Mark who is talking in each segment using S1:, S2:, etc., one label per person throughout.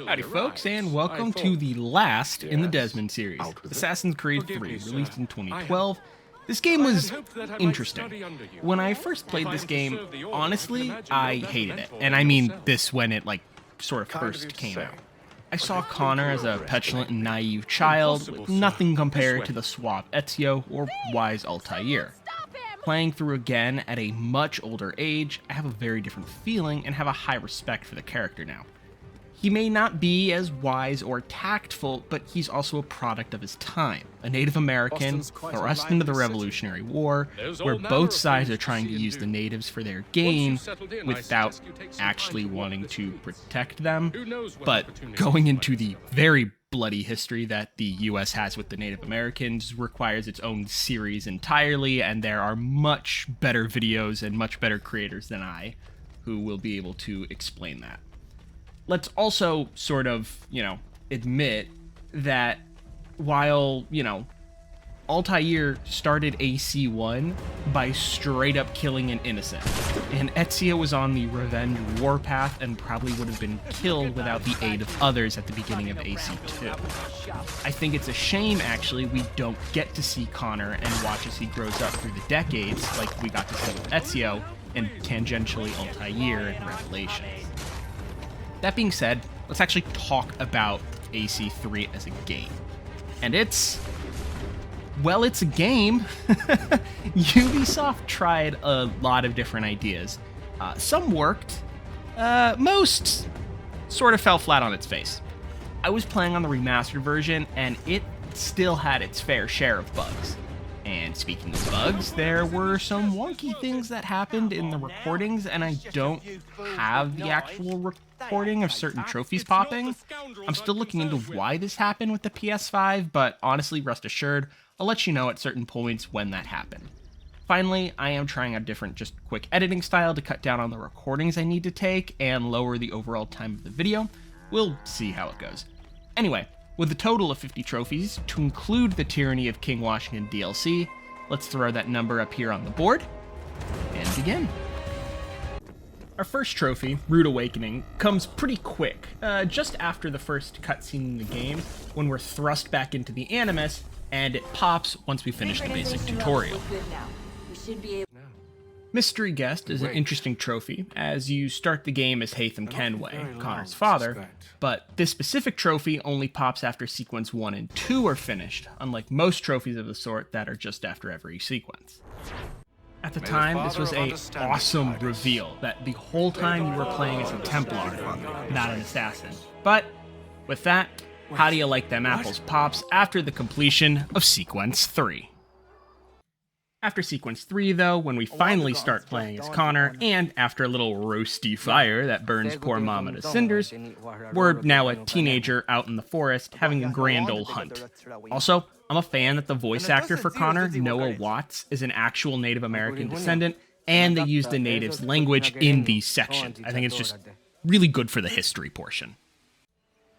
S1: Howdy folks, and welcome to the last in the Desmond series, Assassin's Creed 3, released in 2012. This game was interesting. When I first played this game, honestly, I hated it. And I mean this when it, sort of first came out. I saw Connor as a petulant and naive child, with nothing compared to the suave Ezio or wise Altair. Playing through again at a much older age, I have a very different feeling and have a high respect for the character now. He may not be as wise or tactful, but he's also a product of his time. A Native American thrust into the Revolutionary War, where both sides are trying to use the natives for their gain without actually wanting to protect them, but going into the very bloody history that the US has with the Native Americans requires its own series entirely, and there are much better videos and much better creators than I who will be able to explain that. Let's also sort of, admit that while, Altair started AC1 by straight up killing an innocent, and Ezio was on the revenge warpath and probably would have been killed without the aid of others at the beginning of AC2. I think it's a shame, actually, we don't get to see Connor and watch as he grows up through the decades like we got to see with Ezio and tangentially Altair in Revelations. That being said, let's actually talk about AC3 as a game. And it's a game. Ubisoft tried a lot of different ideas. Some worked. Most sort of fell flat on its face. I was playing on the remastered version, and it still had its fair share of bugs. And speaking of bugs, there were some wonky things that happened in the recordings, and I don't have the actual recording of certain trophies popping. I'm still looking into why this happened with the PS5, but honestly, rest assured, I'll let you know at certain points when that happened. Finally, I am trying a different, just quick editing style to cut down on the recordings I need to take and lower the overall time of the video. We'll see how it goes. Anyway, with a total of 50 trophies, to include the Tyranny of King Washington DLC, let's throw that number up here on the board, and begin. Our first trophy, Rude Awakening, comes pretty quick, just after the first cutscene in the game, when we're thrust back into the Animus, and it pops once we finish the basic tutorial. Mystery Guest is an interesting trophy, as you start the game as Haytham Kenway, Connor's father, but this specific trophy only pops after sequence 1 and 2 are finished, unlike most trophies of the sort that are just after every sequence. At the time, this was an awesome reveal, that the whole time you were playing as a Templar, not an assassin. But, with that, how do you like them apples pops after the completion of sequence 3? After sequence 3, though, when we finally start playing as Connor, and after a little roasty fire that burns poor Mama to cinders, we're now a teenager out in the forest having a grand old hunt. Also, I'm a fan that the voice actor for Connor, Noah Watts, is an actual Native American descendant, and they use the natives' language in these sections. I think it's just really good for the history portion.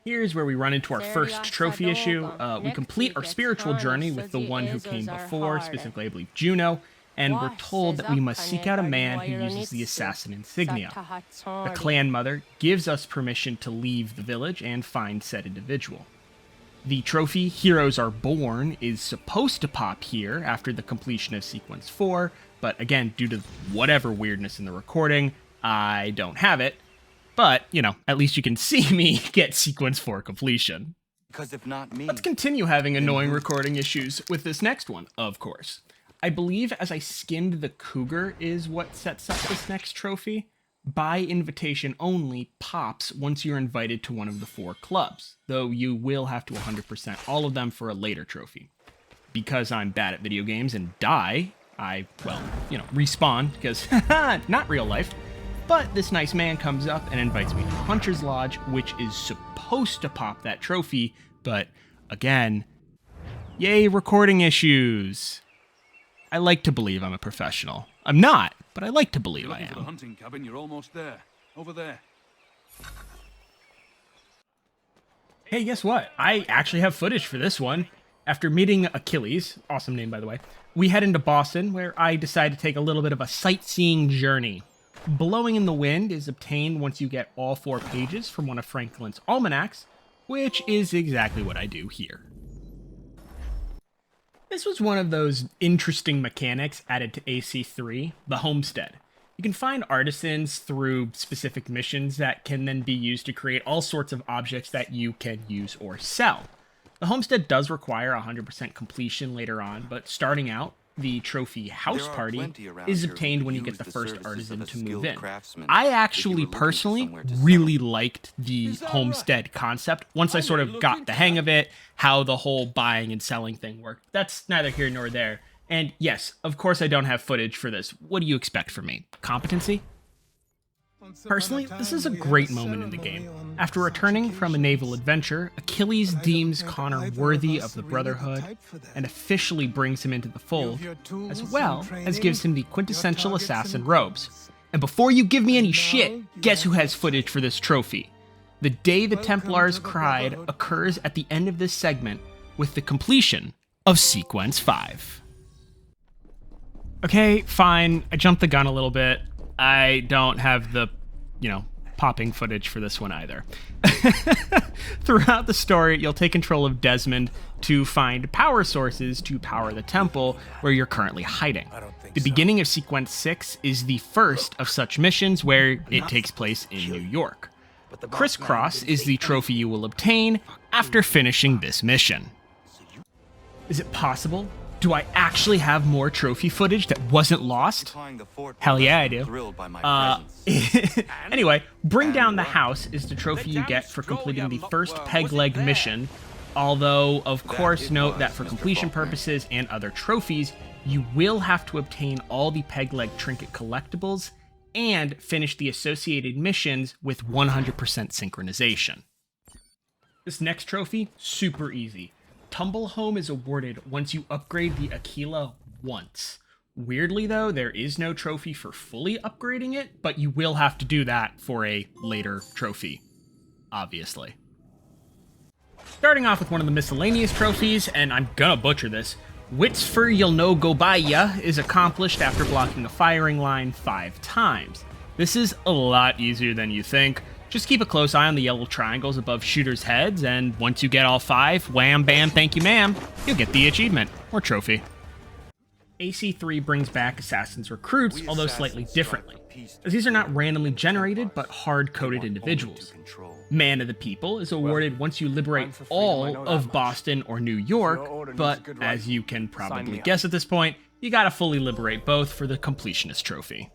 S1: Here's where we run into our first trophy issue. We complete our spiritual journey with the one who came before, specifically I believe Juno, and we're told that we must seek out a man who uses the assassin insignia. The clan mother gives us permission to leave the village and find said individual. The trophy, Heroes Are Born, is supposed to pop here after the completion of sequence 4, but again, due to whatever weirdness in the recording, I don't have it. But, at least you can see me get sequence 4 completion.
S2: Because if not me,
S1: let's continue having annoying recording issues with this next one, of course. I believe as I skinned the cougar is what sets up this next trophy. By invitation only pops once you're invited to one of the 4 clubs, though you will have to 100% all of them for a later trophy. Because I'm bad at video games and die, I, respawn, because, not real life. But this nice man comes up and invites me to Hunter's Lodge, which is supposed to pop that trophy, but again, yay recording issues. I like to believe I'm a professional. I'm not, but I like to believe I am.
S3: The hunting cabin, you're almost there. Over there.
S1: Hey, guess what? I actually have footage for this one. After meeting Achilles, awesome name by the way, we head into Boston, where I decide to take a little bit of a sightseeing journey. Blowing in the Wind is obtained once you get all 4 pages from one of Franklin's almanacs, which is exactly what I do here. This was one of those interesting mechanics added to AC3, the homestead. You can find artisans through specific missions that can then be used to create all sorts of objects that you can use or sell. The homestead does require 100% completion later on, but starting out, the trophy house party is obtained when you get the first artisan to move in. I actually personally really liked the homestead concept once I sort of got the hang of it, how the whole buying and selling thing worked. That's neither here nor there. And yes, of course I don't have footage for this. What do you expect from me? Competency? Personally, this is a great moment in the game. After returning from a naval adventure, Achilles deems Connor worthy of the Brotherhood and officially brings him into the fold, as well as gives him the quintessential assassin robes. And before you give me any shit, guess who has footage for this trophy? The Day the Templars Cried occurs at the end of this segment with the completion of Sequence 5. Okay, fine, I jumped the gun a little bit. I don't have the, popping footage for this one either. Throughout the story, you'll take control of Desmond to find power sources to power the temple where you're currently hiding. The beginning of Sequence 6 is the first of such missions where it takes place in New York. Crisscross is the trophy you will obtain after finishing this mission. Is it possible? Do I actually have more trophy footage that wasn't lost? Hell yeah, I do. Anyway, Bring Down the House is the trophy you get for completing the first peg leg mission, although, of course, note that for completion purposes and other trophies, you will have to obtain all the peg leg trinket collectibles and finish the associated missions with 100% synchronization. This next trophy, super easy. Tumble Home is awarded once you upgrade the Aquila once. Weirdly though, there is no trophy for fully upgrading it, but you will have to do that for a later trophy, obviously. Starting off with one of the miscellaneous trophies, and I'm gonna butcher this, Wits for You'll No Go By Ya is accomplished after blocking a firing line 5 times. This is a lot easier than you think. Just keep a close eye on the yellow triangles above shooters' heads, and once you get all 5, wham bam thank you ma'am, you'll get the achievement, or trophy. AC3 brings back Assassin's Recruits, although slightly differently, as these are not randomly generated, but hard-coded individuals. Man of the People is awarded once you liberate all of Boston or New York, but as you can probably guess at this point, you gotta fully liberate both for the Completionist trophy.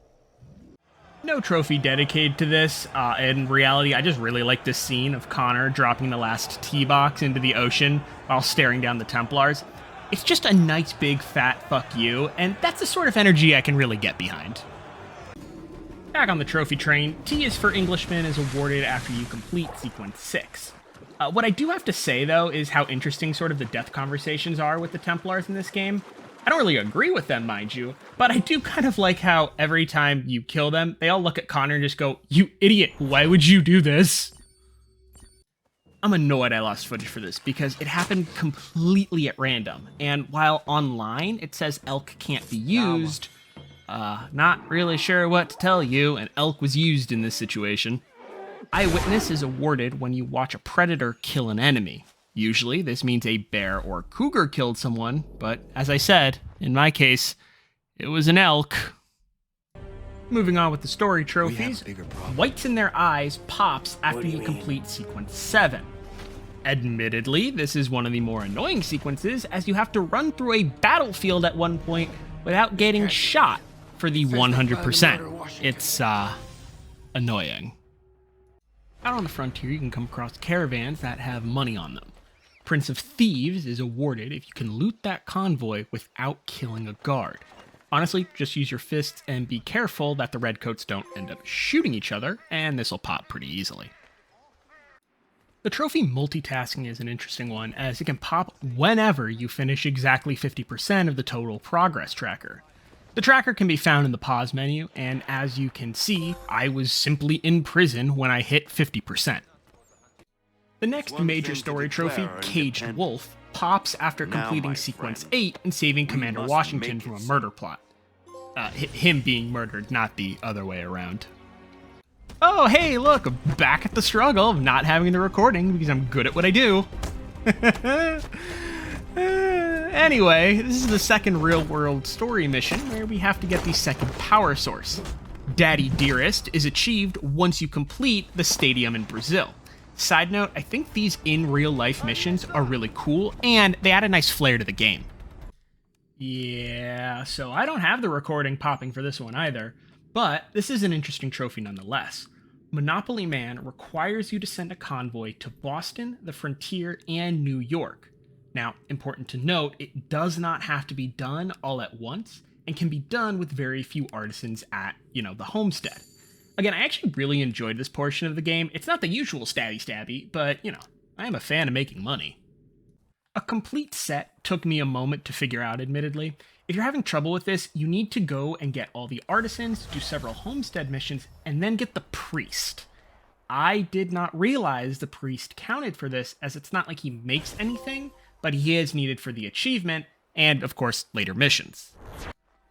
S1: No trophy dedicated to this. In reality, I just really like this scene of Connor dropping the last tea box into the ocean while staring down the Templars. It's just a nice big fat fuck you, and that's the sort of energy I can really get behind. Back on the trophy train, T is for Englishman is awarded after you complete Sequence 6. What I do have to say, though, is how interesting sort of the death conversations are with the Templars in this game. I don't really agree with them, mind you, but I do kind of like how every time you kill them, they all look at Connor and just go, "You idiot, why would you do this?" I'm annoyed I lost footage for this because it happened completely at random, and while online it says elk can't be used, not really sure what to tell you, and elk was used in this situation. Eyewitness is awarded when you watch a predator kill an enemy. Usually, this means a bear or cougar killed someone, but as I said, in my case, it was an elk. Moving on with the story trophies, Whites in Their Eyes pops after you complete Sequence 7. Admittedly, this is one of the more annoying sequences, as you have to run through a battlefield at one point without getting shot for the 100%. It's, annoying. Out on the frontier, you can come across caravans that have money on them. Prince of Thieves is awarded if you can loot that convoy without killing a guard. Honestly, just use your fists and be careful that the redcoats don't end up shooting each other, and this'll pop pretty easily. The trophy multitasking is an interesting one, as it can pop whenever you finish exactly 50% of the total progress tracker. The tracker can be found in the pause menu, and as you can see, I was simply in prison when I hit 50%. The next major story trophy, Caged Wolf, pops after completing Sequence 8 and saving Commander Washington from a murder plot. him being murdered, not the other way around. Oh, hey, look, I'm back at the struggle of not having the recording because I'm good at what I do. Anyway, this is the second real-world story mission where we have to get the second power source. Daddy Dearest is achieved once you complete the stadium in Brazil. Side note, I think these in real-life missions are really cool, and they add a nice flair to the game. Yeah, so I don't have the recording popping for this one either, but this is an interesting trophy nonetheless. Monopoly Man requires you to send a convoy to Boston, the Frontier, and New York. Now, important to note, it does not have to be done all at once, and can be done with very few artisans at, the homestead. Again, I actually really enjoyed this portion of the game. It's not the usual stabby, but, I am a fan of making money. A complete set took me a moment to figure out, admittedly. If you're having trouble with this, you need to go and get all the artisans, do several homestead missions, and then get the priest. I did not realize the priest counted for this, as it's not like he makes anything, but he is needed for the achievement, and of course, later missions.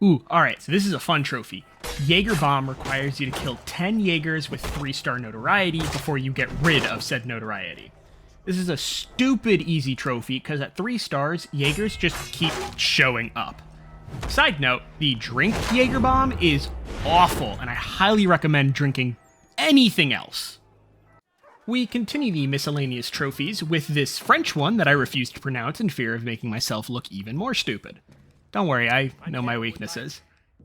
S1: Ooh, alright, so this is a fun trophy. Jaeger Bomb requires you to kill 10 Jaegers with 3-star notoriety before you get rid of said notoriety. This is a stupid easy trophy, because at 3 stars, Jaegers just keep showing up. Side note, the drink Jaeger Bomb is awful, and I highly recommend drinking anything else. We continue the miscellaneous trophies with this French one that I refuse to pronounce in fear of making myself look even more stupid. Don't worry, I know my weaknesses.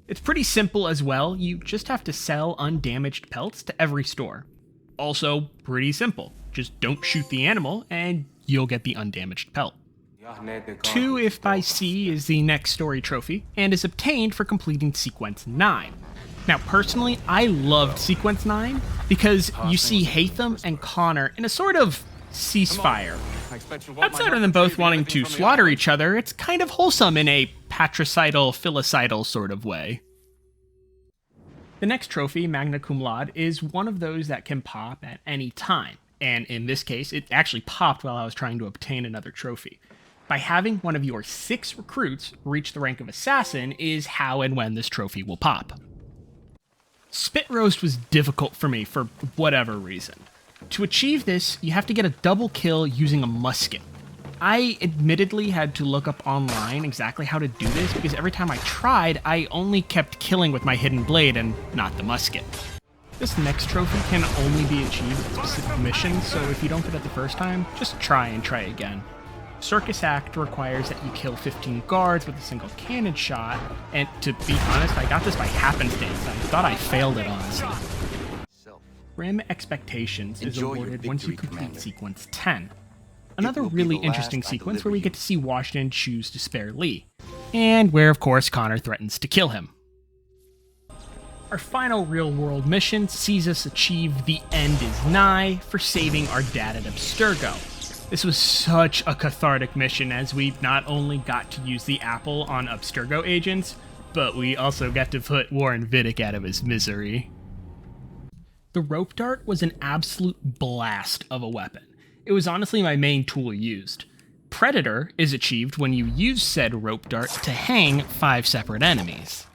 S1: It's pretty simple as well, you just have to sell undamaged pelts to every store. Also, pretty simple, just don't shoot the animal and you'll get the undamaged pelt. 2 If by Sea is the next story trophy, and is obtained for completing Sequence 9. Now, personally, I loved Sequence 9 because you see Hatham and Connor in a sort of ceasefire. Outside of them both wanting to slaughter each other, it's kind of wholesome in a patricidal, filicidal sort of way. The next trophy, Magna Cum Laude, is one of those that can pop at any time, and in this case, it actually popped while I was trying to obtain another trophy. By having one of your 6 recruits reach the rank of Assassin is how and when this trophy will pop. Spit Roast was difficult for me for whatever reason. To achieve this, you have to get a double kill using a musket. I admittedly had to look up online exactly how to do this because every time I tried, I only kept killing with my hidden blade and not the musket. This next trophy can only be achieved with specific missions, so if you don't get it the first time, just try again. Circus Act requires that you kill 15 guards with a single cannon shot, and to be honest, I got this by happenstance. I thought I failed it, honestly. Grim Expectations is awarded once you complete Sequence 10. Another really interesting sequence where we get to see Washington choose to spare Lee, and where, of course, Connor threatens to kill him. Our final real-world mission sees us achieve The End Is Nigh for saving our dad at Abstergo. This was such a cathartic mission as we not only got to use the apple on Abstergo agents, but we also got to put Warren Vidic out of his misery. The rope dart was an absolute blast of a weapon. It was honestly my main tool used. Predator is achieved when you use said rope dart to hang 5 separate enemies.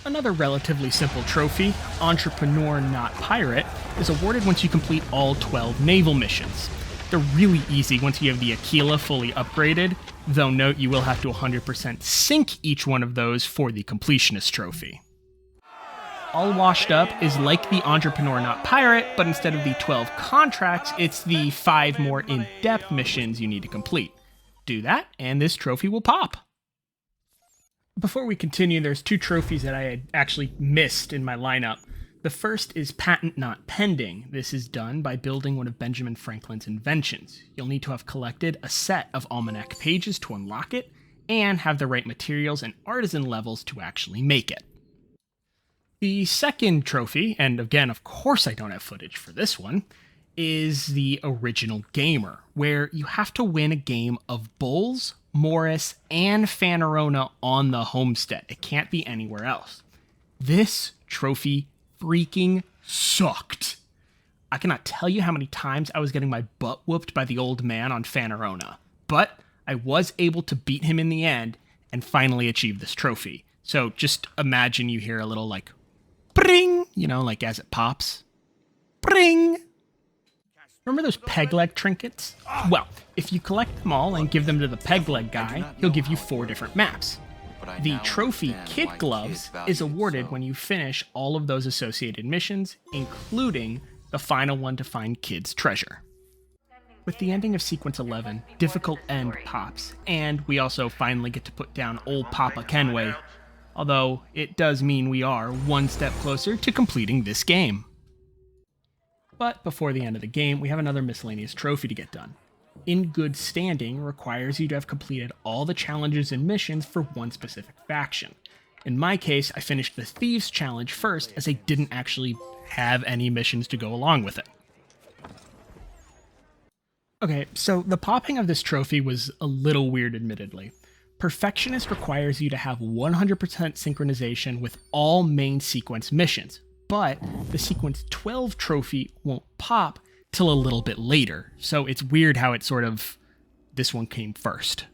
S1: Another relatively simple trophy, Entrepreneur Not Pirate, is awarded once you complete all 12 naval missions. They're really easy once you have the Aquila fully upgraded, though note you will have to 100% sink each one of those for the Completionist trophy. All Washed Up is like the Entrepreneur Not Pirate, but instead of the 12 contracts, it's the 5 more in-depth missions you need to complete. Do that, and this trophy will pop. Before we continue, there's 2 trophies that I had actually missed in my lineup. The first is Patent Not Pending. This is done by building one of Benjamin Franklin's inventions. You'll need to have collected a set of almanac pages to unlock it, and have the right materials and artisan levels to actually make it. The second trophy, and again, of course I don't have footage for this one, is the Original Gamer, where you have to win a game of Bulls, Morris, and Fanarona on the homestead. It can't be anywhere else. This trophy freaking sucked. I cannot tell you how many times I was getting my butt whooped by the old man on Fanarona, but I was able to beat him in the end and finally achieve this trophy. So just imagine you hear a little like, pring, like as it pops. Pring! Remember those peg leg trinkets? Well, if you collect them all and give them to the peg leg guy, he'll give you 4 different maps. The trophy Kid Gloves is awarded when you finish all of those associated missions, including the final one to find Kid's treasure. With the ending of Sequence 11, Difficult End pops, and we also finally get to put down old Papa Kenway, although it does mean we are one step closer to completing this game. But before the end of the game, we have another miscellaneous trophy to get done. In Good Standing requires you to have completed all the challenges and missions for one specific faction. In my case, I finished the Thieves challenge first, as I didn't actually have any missions to go along with it. Okay, so the popping of this trophy was a little weird, admittedly. Perfectionist requires you to have 100% synchronization with all main sequence missions, but the Sequence 12 trophy won't pop till a little bit later, so it's weird how this one came first.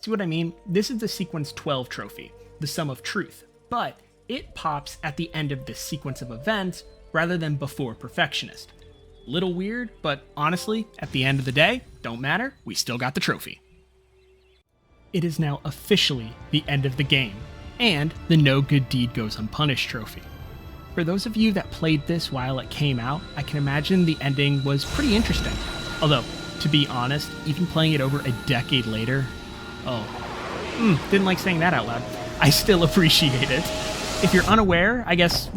S1: See what I mean? This is the Sequence 12 trophy, the Sum of Truth, but it pops at the end of this sequence of events rather than before Perfectionist. Little weird, but honestly, at the end of the day, don't matter, we still got the trophy. It is now officially the end of the game, and the No Good Deed Goes Unpunished trophy. For those of you that played this while it came out, I can imagine the ending was pretty interesting. Although, to be honest, even playing it over a decade later, didn't like saying that out loud, I still appreciate it. If you're unaware, I guess,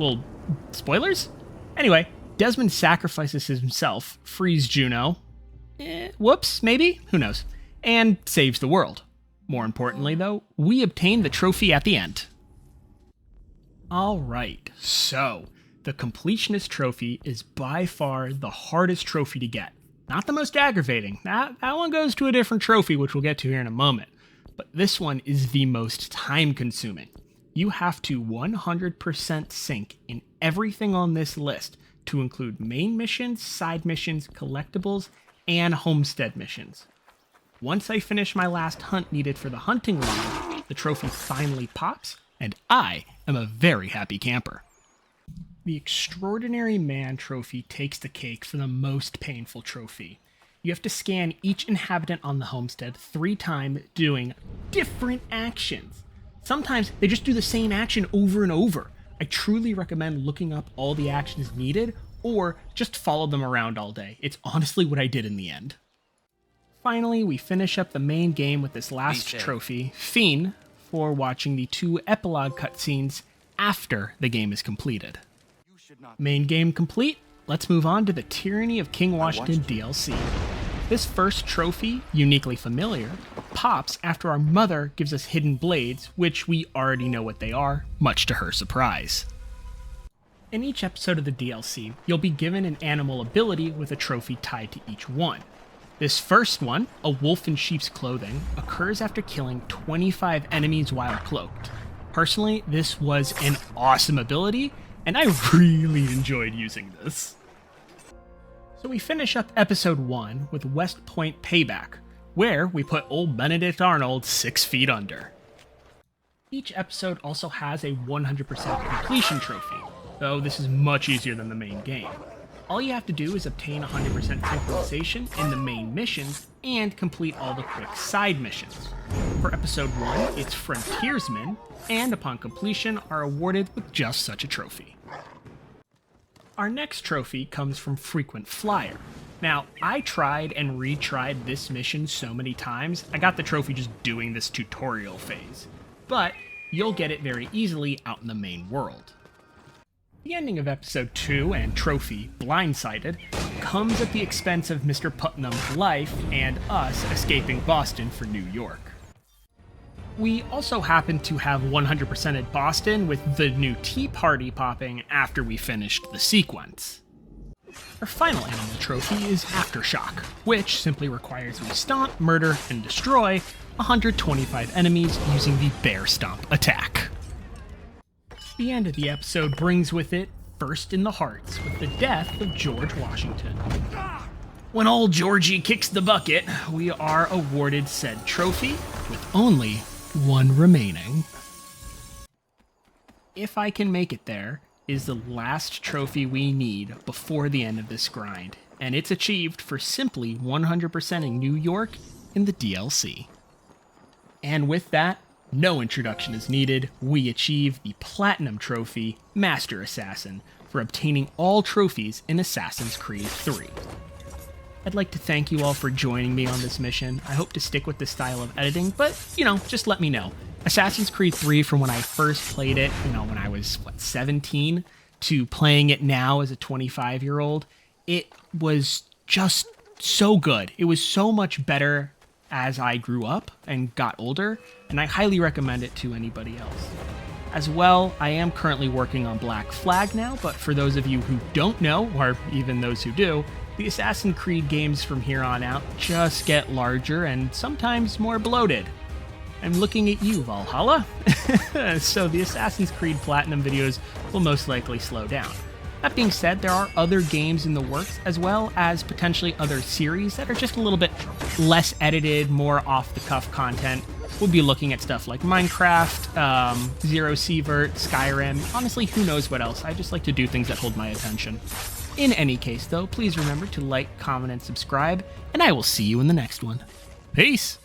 S1: spoilers? Anyway, Desmond sacrifices himself, frees Juno, whoops, maybe? Who knows? And saves the world. More importantly, though, we obtain the trophy at the end. Alright, so, the Completionist trophy is by far the hardest trophy to get. Not the most aggravating, that one goes to a different trophy, which we'll get to here in a moment. But this one is the most time-consuming. You have to 100% sync in everything on this list, to include main missions, side missions, collectibles, and homestead missions. Once I finish my last hunt needed for the hunting line, the trophy finally pops, and I am a very happy camper. The Extraordinary Man trophy takes the cake for the most painful trophy. You have to scan each inhabitant on the homestead 3 times, doing different actions. Sometimes they just do the same action over and over. I truly recommend looking up all the actions needed, or just follow them around all day. It's honestly what I did in the end. Finally, we finish up the main game with this last trophy, Fiend, for watching the 2 epilogue cutscenes after the game is completed. Main game complete, let's move on to the Tyranny of King Washington DLC. This first trophy, uniquely familiar, pops after our mother gives us hidden blades, which we already know what they are, much to her surprise. In each episode of the DLC, you'll be given an animal ability with a trophy tied to each one. This first one, a wolf in sheep's clothing, occurs after killing 25 enemies while cloaked. Personally, this was an awesome ability, and I really enjoyed using this. So we finish up episode 1 with West Point Payback, where we put old Benedict Arnold 6 feet under. Each episode also has a 100% completion trophy, though this is much easier than the main game. All you have to do is obtain 100% synchronization in the main missions and complete all the quick side missions. For episode 1, it's Frontiersman, and upon completion are awarded with just such a trophy. Our next trophy comes from Frequent Flyer. Now, I tried and retried this mission so many times, I got the trophy just doing this tutorial phase. But you'll get it very easily out in the main world. The ending of episode 2 and trophy, Blindsided, comes at the expense of Mr. Putnam's life and us escaping Boston for New York. We also happen to have 100%ed Boston with the new Tea Party popping after we finished the sequence. Our final animal trophy is Aftershock, which simply requires we stomp, murder, and destroy 125 enemies using the Bear Stomp attack. The end of the episode brings with it First in the Hearts, with the death of George Washington. When old Georgie kicks the bucket, we are awarded said trophy, with only one remaining. if I can make it there, is the last trophy we need before the end of this grind, and it's achieved for simply 100%ing New York in the DLC. And with that, no introduction is needed, we achieve the Platinum Trophy, Master Assassin, for obtaining all trophies in Assassin's Creed 3. I'd like to thank you all for joining me on this mission. I hope to stick with this style of editing, but, just let me know. Assassin's Creed 3, from when I first played it, when I was, 17, to playing it now as a 25-year-old, it was just so good. It was so much better as I grew up and got older, and I highly recommend it to anybody else. As well, I am currently working on Black Flag now, but for those of you who don't know, or even those who do, the Assassin's Creed games from here on out just get larger and sometimes more bloated. I'm looking at you, Valhalla. So the Assassin's Creed Platinum videos will most likely slow down. That being said, there are other games in the works, as well as potentially other series that are just a little bit less edited, more off-the-cuff content. We'll be looking at stuff like Minecraft, Zero Sievert, Skyrim, honestly, who knows what else. I just like to do things that hold my attention. In any case, though, please remember to like, comment, and subscribe, and I will see you in the next one. Peace!